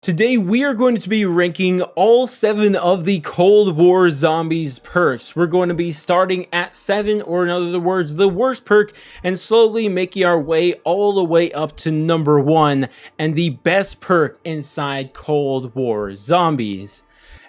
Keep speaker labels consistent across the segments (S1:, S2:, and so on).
S1: Today we are going to be ranking all 7 of the Cold War Zombies perks. We're going to be starting at 7, or in other words, the worst perk, and slowly making our way all the way up to number 1 and the best perk inside Cold War Zombies.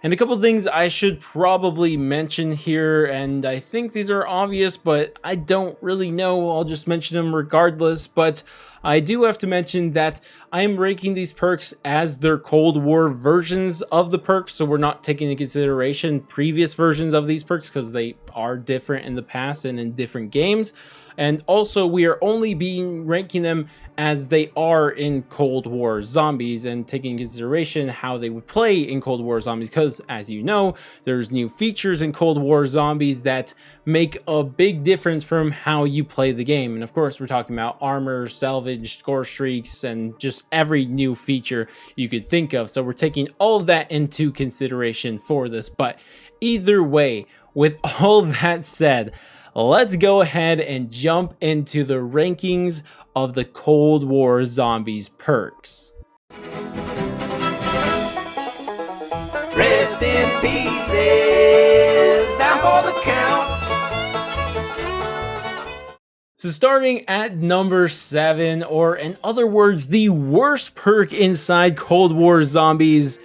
S1: And a couple things I should probably mention here, and I think these are obvious, but I don't really know. I'll just mention them regardless, but I do have to mention that I am ranking these perks as their Cold War versions of the perks, so we're not taking into consideration previous versions of these perks because they are different in the past and in different games. And also we are only ranking them as they are in Cold War Zombies and taking into consideration how they would play in Cold War Zombies, because as you know, there's new features in Cold War Zombies that make a big difference from how you play the game. And of course we're talking about armor, salvage, score streaks, and just every new feature you could think of. So we're taking all of that into consideration for this. But either way, with all that said, let's go ahead and jump into the rankings of the Cold War Zombies perks.
S2: Rest in pieces, down for the count.
S1: So starting at number 7, or in other words, the worst perk inside Cold War Zombies,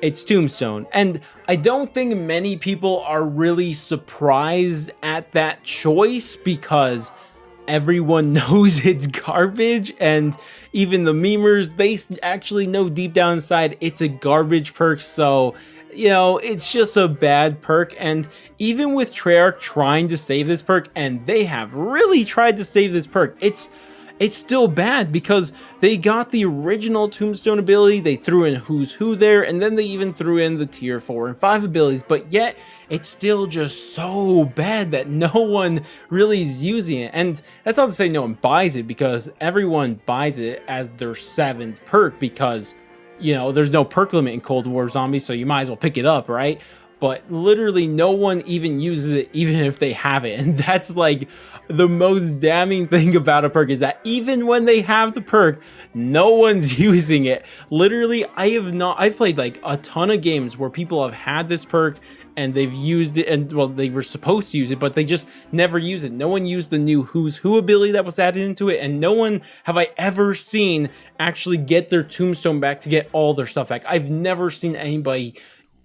S1: it's Tombstone. And I don't think many people are really surprised at that choice because everyone knows it's garbage, and even the memers, they actually know deep down inside it's a garbage perk. So, you know, it's just a bad perk. And even with Treyarch trying to save this perk, and they have really tried to save this perk, it's still bad because they got the original Tombstone ability, they threw in Who's Who there, and then they even threw in the tier 4 and 5 abilities, but yet it's still just so bad that no one really is using it. And that's not to say no one buys it, because everyone buys it as their 7th perk because, you know, there's no perk limit in Cold War Zombies, so you might as well pick it up, right? But literally no one even uses it, even if they have it. And that's like the most damning thing about a perk, is that even when they have the perk, no one's using it. Literally, I've played like a ton of games where people have had this perk and they've used it, and well, they were supposed to use it, but they just never use it. No one used the new Who's Who ability that was added into it, and no one have I ever seen actually get their Tombstone back to get all their stuff back. I've never seen anybody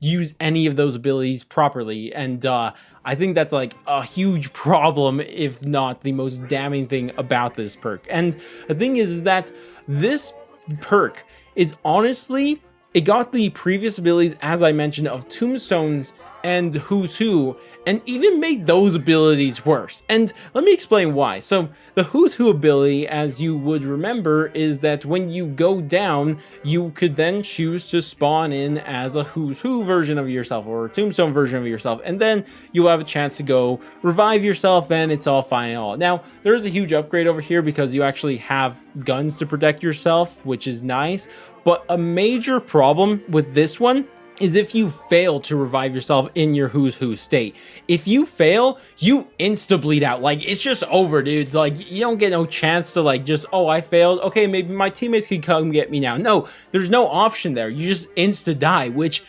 S1: use any of those abilities properly, and I think that's like a huge problem, if not the most damning thing about this perk. And the thing is that this perk is honestly, it got the previous abilities, as I mentioned, of Tombstones and Who's Who, and even made those abilities worse. And let me explain why. So the Who's Who ability, as you would remember, is that when you go down, you could then choose to spawn in as a Who's Who version of yourself, or a Tombstone version of yourself, and then you'll have a chance to go revive yourself, and it's all fine and all. Now, there is a huge upgrade over here because you actually have guns to protect yourself, which is nice, but a major problem with this one is if you fail to revive yourself in your Who's Who state. If you fail, you insta-bleed out. Like, it's just over, dude. Like, you don't get no chance to like just, oh, I failed, okay, maybe my teammates can come get me now. No, there's no option there. You just insta-die, which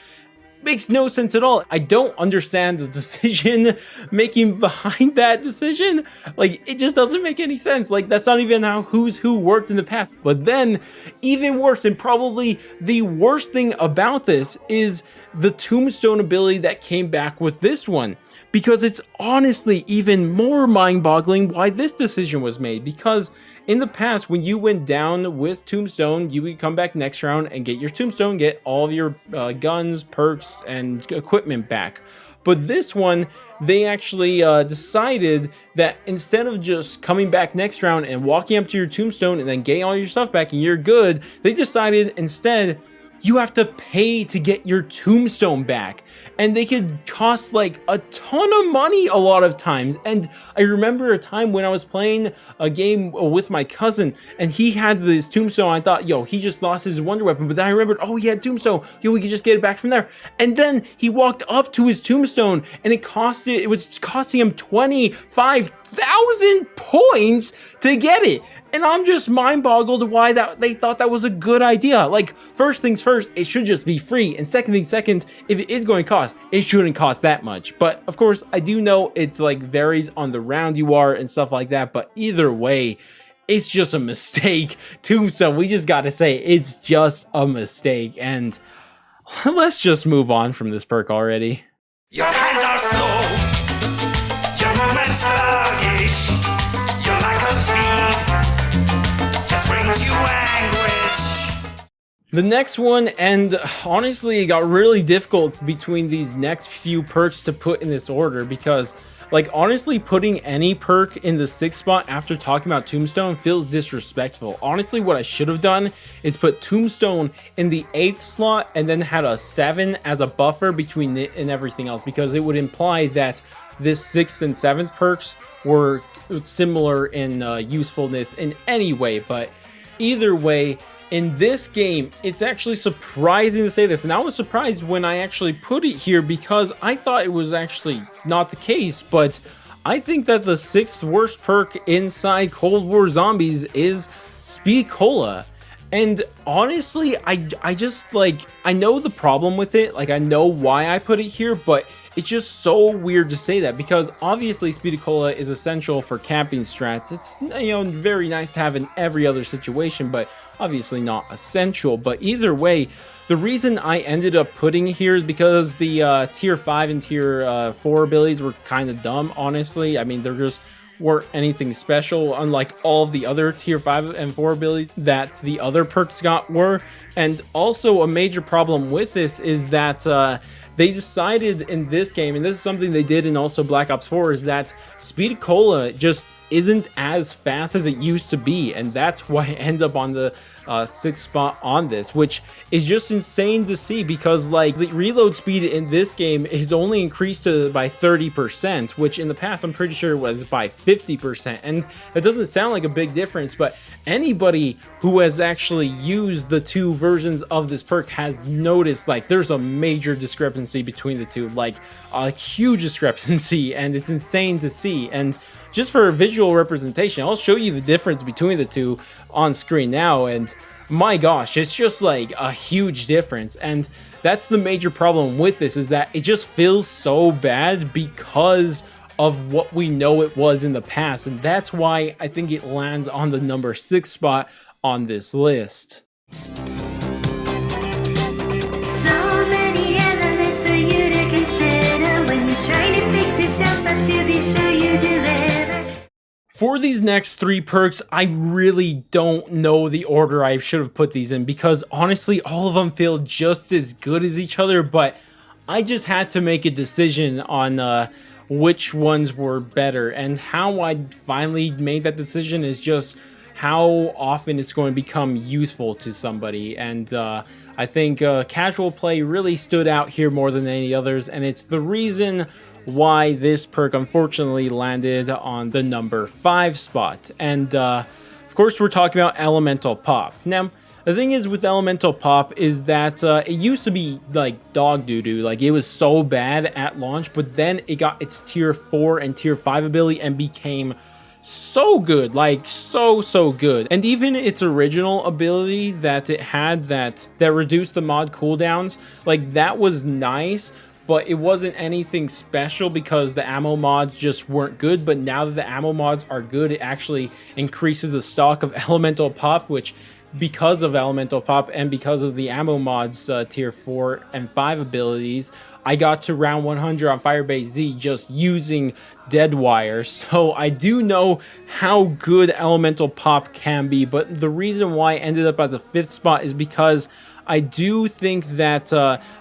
S1: makes no sense at all. I don't understand the decision making behind that decision. Like, it just doesn't make any sense. Like, that's not even how Who's Who worked in the past. But then, even worse, and probably the worst thing about this, is the Tombstone ability that came back with this one. Because it's honestly even more mind-boggling why this decision was made. Because in the past, when you went down with Tombstone, you would come back next round and get your Tombstone, get all of your guns, perks, and equipment back. But this one, they actually decided that instead of just coming back next round and walking up to your Tombstone and then getting all your stuff back and you're good, they decided instead you have to pay to get your Tombstone back, and they could cost like a ton of money a lot of times. And I remember a time when I was playing a game with my cousin and he had this Tombstone. I thought, yo, he just lost his wonder weapon, but then I remembered, oh, he had Tombstone, yo, we could just get it back from there. And then he walked up to his Tombstone and it was costing him 25,000 points to get it. And I'm just mind boggled why they thought that was a good idea. Like, first things first, it should just be free. And second things second, if it is going to cost, it shouldn't cost that much. But of course, I do know it's like varies on the round you are and stuff like that. But either way, it's just a mistake. Tombstone, we just got to say, it's just a mistake. And let's just move on from this perk already.
S2: Your hands are slow, your movements sluggish, your lack of speed just brings you anguish.
S1: The next one, and honestly, it got really difficult between these next few perks to put in this order because, like, honestly, putting any perk in the 6th spot after talking about Tombstone feels disrespectful. Honestly, what I should have done is put Tombstone in the 8th slot and then had a 7 as a buffer between it and everything else, because it would imply that this 6th and 7th perks were similar in usefulness in any way. But either way, in this game, it's actually surprising to say this, and I was surprised when I actually put it here because I thought it was actually not the case, but I think that the 6th worst perk inside Cold War Zombies is Speed Cola. And honestly, I just, like, I know the problem with it, like, I know why I put it here, but it's just so weird to say that because obviously Speedy Cola is essential for camping strats. It's, you know, very nice to have in every other situation, but obviously not essential. But either way, the reason I ended up putting it here is because the tier 5 and tier 4 abilities were kind of dumb, honestly. I mean, they're just weren't anything special, unlike all of the other tier 5 and 4 abilities that the other perks got were. And also a major problem with this is that they decided in this game, and this is something they did in also Black Ops 4, is that Speed Cola just isn't as fast as it used to be, and that's why it ends up on the 6th spot on this, which is just insane to see because, like, the reload speed in this game is only increased by 30%, which in the past I'm pretty sure was by 50%, and that doesn't sound like a big difference, but anybody who has actually used the two versions of this perk has noticed, like, there's a major discrepancy between the two, like a huge discrepancy, and it's insane to see. And just for a visual representation, I'll show you the difference between the two on screen now, and my gosh, it's just like a huge difference. And that's the major problem with this, is that it just feels so bad because of what we know it was in the past, and that's why I think it lands on the number 6 spot on this list. For these next 3 perks, I really don't know the order I should have put these in because honestly, all of them feel just as good as each other, but I just had to make a decision on which ones were better, and how I finally made that decision is just how often it's going to become useful to somebody. And I think casual play really stood out here more than any others, and it's the reason why this perk unfortunately landed on the number 5 spot. And of course, we're talking about Elemental Pop. Now, the thing is with Elemental Pop is that it used to be like dog doo-doo, like it was so bad at launch, but then it got its tier 4 and tier 5 ability and became so good, like so good. And even its original ability that it had that reduced the mod cooldowns, like that was nice, but it wasn't anything special because the ammo mods just weren't good. But now that the ammo mods are good, it actually increases the stock of Elemental Pop, which because of Elemental Pop and because of the ammo mods tier 4 and 5 abilities, I got to round 100 on Firebase Z just using Dead Wire. So I do know how good Elemental Pop can be, but the reason why I ended up at the 5th spot is because I do think that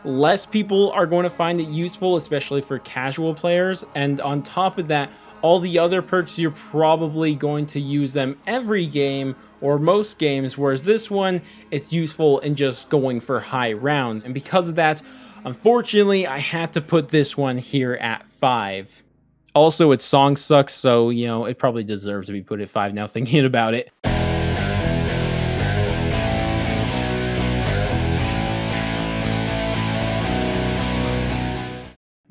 S1: less people are going to find it useful, especially for casual players. And on top of that, all the other perks, you're probably going to use them every game or most games, whereas this one, it's useful in just going for high rounds. And because of that, unfortunately, I had to put this one here at 5. Also, its song sucks, so, you know, it probably deserves to be put at 5 now thinking about it.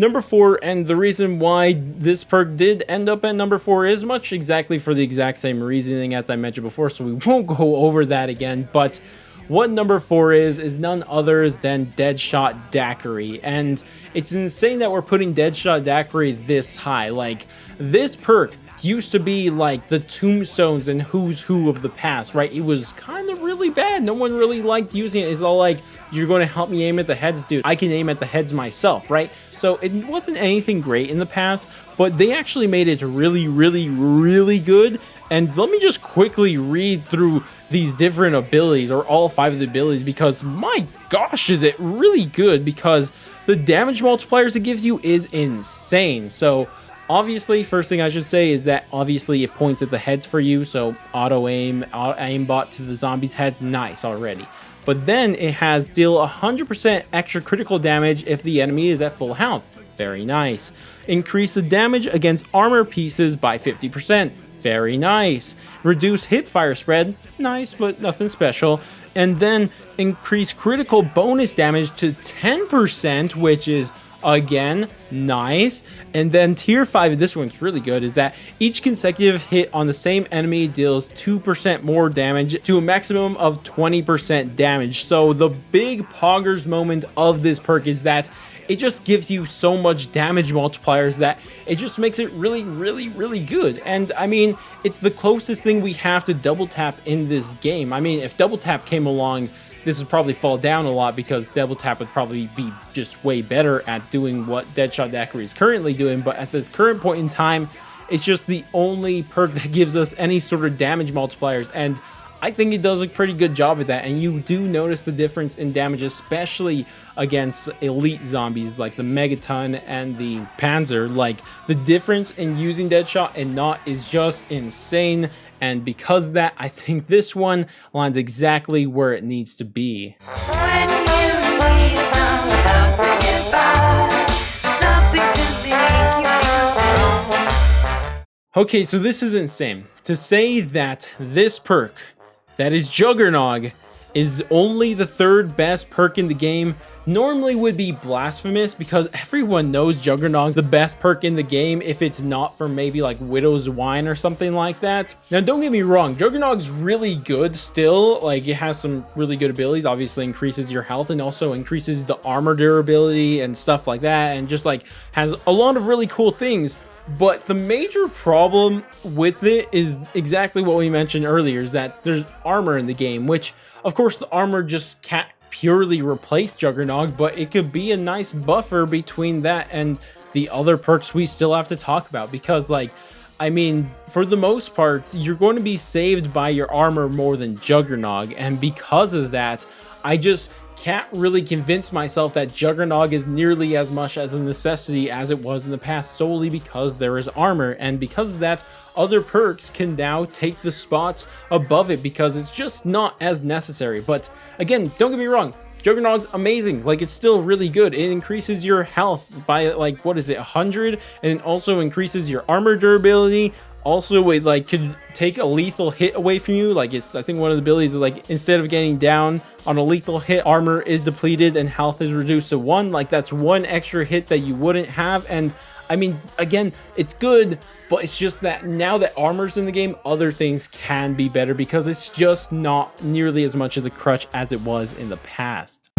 S1: Number 4, and the reason why this perk did end up at number 4 is much exactly for the exact same reasoning as I mentioned before, so we won't go over that again. But what number 4 is none other than Deadshot Daiquiri, and it's insane that we're putting Deadshot Daiquiri this high. Like, this perk used to be like the Tombstones and Who's Who of the past, right? It was kind of really bad. No one really liked using it. It's all like, you're going to help me aim at the heads, dude. I can aim at the heads myself, right? So it wasn't anything great in the past, but they actually made it really, really, really good. And let me just quickly read through these different abilities, or all 5 of the abilities, because my gosh, is it really good, because the damage multipliers it gives you is insane. So obviously, first thing I should say is that obviously it points at the heads for you, so auto aimbot to the zombies' heads, nice already. But then it has deal 100% extra critical damage if the enemy is at full health, very nice. Increase the damage against armor pieces by 50%, very nice. Reduce hip fire spread, nice but nothing special. And then increase critical bonus damage to 10%, which is again nice. And then tier 5, this one's really good, is that each consecutive hit on the same enemy deals 2% more damage to a maximum of 20% damage. So the big poggers moment of this perk is that it just gives you so much damage multipliers that it just makes it really, really, really good. And I mean, it's the closest thing we have to double tap in this game. I mean, if double tap came along, this would probably fall down a lot, because double tap would probably be just way better at doing what Deadshot Daiquiri is currently doing. But at this current point in time, it's just the only perk that gives us any sort of damage multipliers, and I think it does a pretty good job at that. And you do notice the difference in damage, especially against elite zombies like the Megaton and the Panzer. Like, the difference in using Deadshot and not is just insane. And because of that, I think this one lands exactly where it needs to be. Okay, so this is insane. To say that this perk, that is Juggernog, is only the 3rd best perk in the game normally would be blasphemous, because everyone knows Juggernog's the best perk in the game, if it's not for maybe like Widow's Wine or something like that. Now, don't get me wrong, Juggernog really good still. Like, it has some really good abilities, obviously increases your health and also increases the armor durability and stuff like that, and just like has a lot of really cool things. But the major problem with it is exactly what we mentioned earlier, is that there's armor in the game, which of course the armor just can't purely replace Juggernog, but it could be a nice buffer between that and the other perks we still have to talk about. Because, like, I mean, for the most part, you're going to be saved by your armor more than Juggernog, and because of that, I just can't really convince myself that Juggernog is nearly as much as a necessity as it was in the past, solely because there is armor. And because of that, other perks can now take the spots above it, because it's just not as necessary. But again, don't get me wrong, Juggernog's amazing. Like, it's still really good. It increases your health by, like, what is it, 100, and it also increases your armor durability. Also, it like could take a lethal hit away from you. Like, it's, I think one of the abilities is like, instead of getting down on a lethal hit, armor is depleted and health is reduced to 1. Like, that's 1 extra hit that you wouldn't have. And I mean, again, it's good, but it's just that now that armor's in the game, other things can be better, because it's just not nearly as much as a crutch as it was in the past.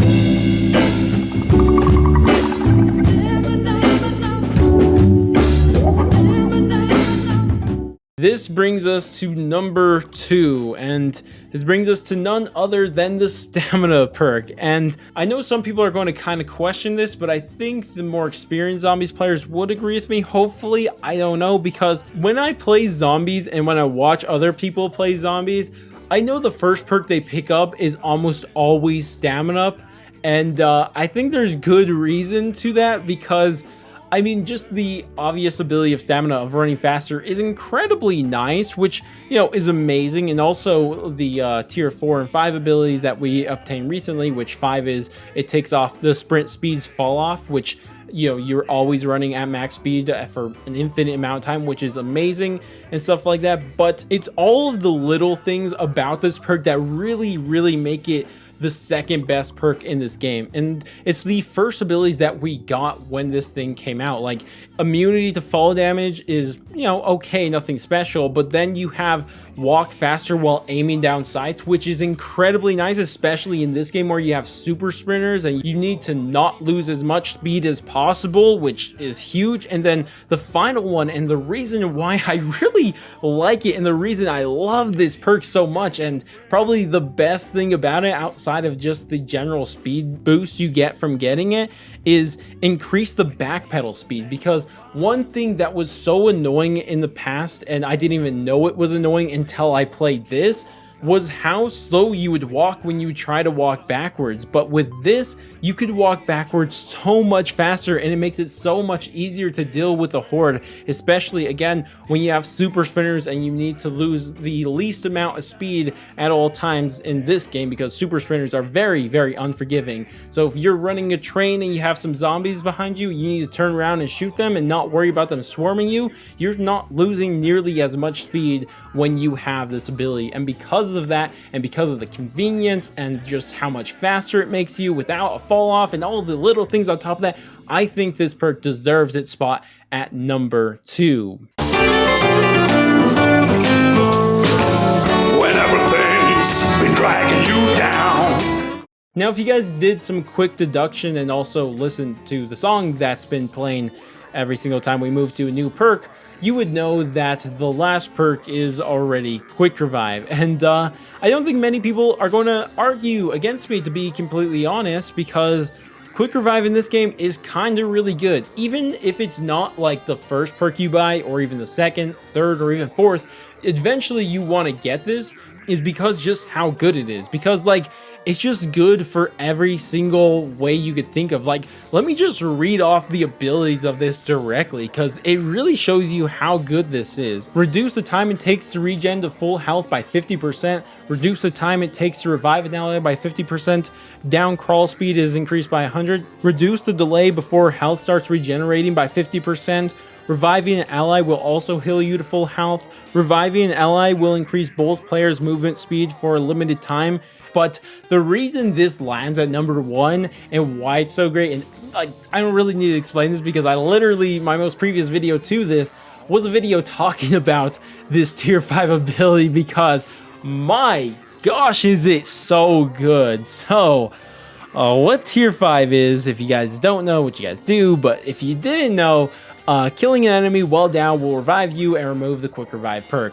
S1: This brings us to number 2, and this brings us to none other than the stamina perk. And I know some people are going to kind of question this, but I think the more experienced zombies players would agree with me. Hopefully, I don't know, because when I play zombies and when I watch other people play zombies, I know the first perk they pick up is almost always stamina. And I think there's good reason to that, because I mean, just the obvious ability of stamina of running faster is incredibly nice, which, you know, is amazing. And also the tier 4 and 5 abilities that we obtained recently, which 5 is it takes off the sprint speeds fall off, which, you know, you're always running at max speed for an infinite amount of time, which is amazing and stuff like that. But it's all of the little things about this perk that really, really make it the second best perk in this game, and it's the first abilities that we got when this thing came out. Like, immunity to fall damage is, you know, okay, nothing special, but then you have walk faster while aiming down sights, which is incredibly nice, especially in this game where you have super sprinters and you need to not lose as much speed as possible, which is huge. And then the final one, and the reason why I really like it and the reason I love this perk so much, and probably the best thing about it outside of just the general speed boost you get from getting it, is increase the backpedal speed. Because one thing that was so annoying in the past, and I didn't even know it was annoying until I played this, was how slow you would walk when you try to walk backwards. But with this, you could walk backwards so much faster, and it makes it so much easier to deal with the horde, especially again when you have super spinners and you need to lose the least amount of speed at all times in this game, because super sprinters are very, very unforgiving. So if you're running a train and you have some zombies behind you, you need to turn around and shoot them and not worry about them swarming you. You're not losing nearly as much speed when you have this ability. And because of that, and because of the convenience and just how much faster it makes you without a fall off and all the little things on top of that, I think this perk deserves its spot at number 2.
S2: When everything's been dragging you down.
S1: Now, if you guys did some quick deduction and also listened to the song that's been playing every single time we move to a new perk, you would know that the last perk is already Quick Revive. And I don't think many people are going to argue against me, to be completely honest, because Quick Revive in this game is kind of really good. Even if it's not like the first perk you buy, or even the second, third, or even fourth, eventually you want to get this, is because just how good it is. Because like, it's just good for every single way you could think of. Like, let me just read off the abilities of this directly, because it really shows you how good this is. Reduce the time it takes to regen to full health by 50%. Reduce the time it takes to revive an ally by 50%. Down crawl speed is increased by 100. Reduce the delay before health starts regenerating by 50%. Reviving an ally will also heal you to full health. Reviving an ally will increase both players' movement speed for a limited time. But the reason this lands at number 1 and why it's so great, and like, I don't really need to explain this, because I literally, my most previous video to this was a video talking about this tier 5 ability, because my gosh, is it so good. So what tier 5 is, if you guys don't know, what you guys do, but if you didn't know, killing an enemy while down will revive you and remove the Quick Revive perk.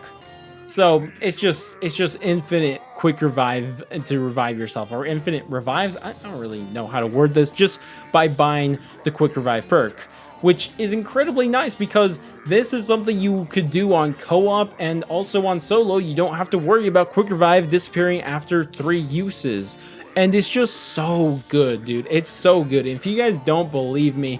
S1: So it's just infinite Quick Revive to revive yourself, or infinite revives. I don't really know how to word this, just by buying the Quick Revive perk, which is incredibly nice, because this is something you could do on co-op and also on solo. You don't have to worry about Quick Revive disappearing after 3 uses. And it's just so good, dude. It's so good. And if you guys don't believe me,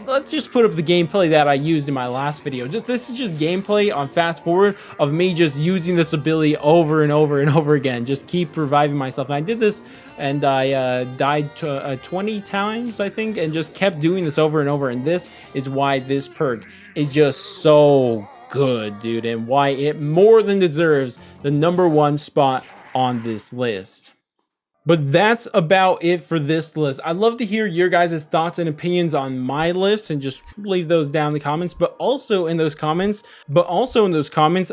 S1: let's just put up the gameplay that I used in my last video. This is just gameplay on fast forward of me just using this ability over and over and over again. Just keep reviving myself. And I did this, and I died 20 times, I think, and just kept doing this over and over. And this is why this perk is just so good, dude, and why it more than deserves the number 1 spot on this list. But that's about it for this list. I'd love to hear your guys' thoughts and opinions on my list, and just leave those down in the comments. But also in those comments,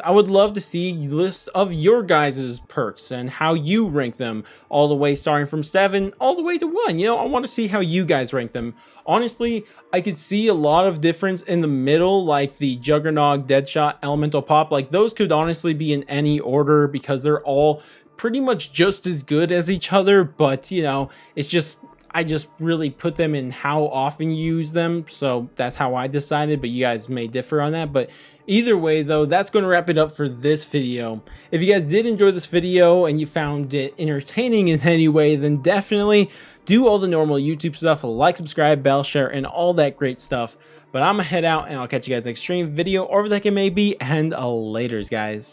S1: I would love to see a list of your guys' perks and how you rank them, all the way starting from 7 all the way to 1. You know, I want to see how you guys rank them. Honestly, I could see a lot of difference in the middle, like the Juggernog, Deadshot, Elemental Pop. Like, those could honestly be in any order, because they're all pretty much just as good as each other. But you know, it's just, I just really put them in how often you use them, so that's how I decided, but you guys may differ on that. But either way though, that's going to wrap it up for this video. If you guys did enjoy this video and you found it entertaining in any way, then definitely do all the normal YouTube stuff, like, subscribe, bell, share, and all that great stuff. But I'm gonna head out, and I'll catch you guys next stream, video, or whatever the heck it may be, and laters, guys.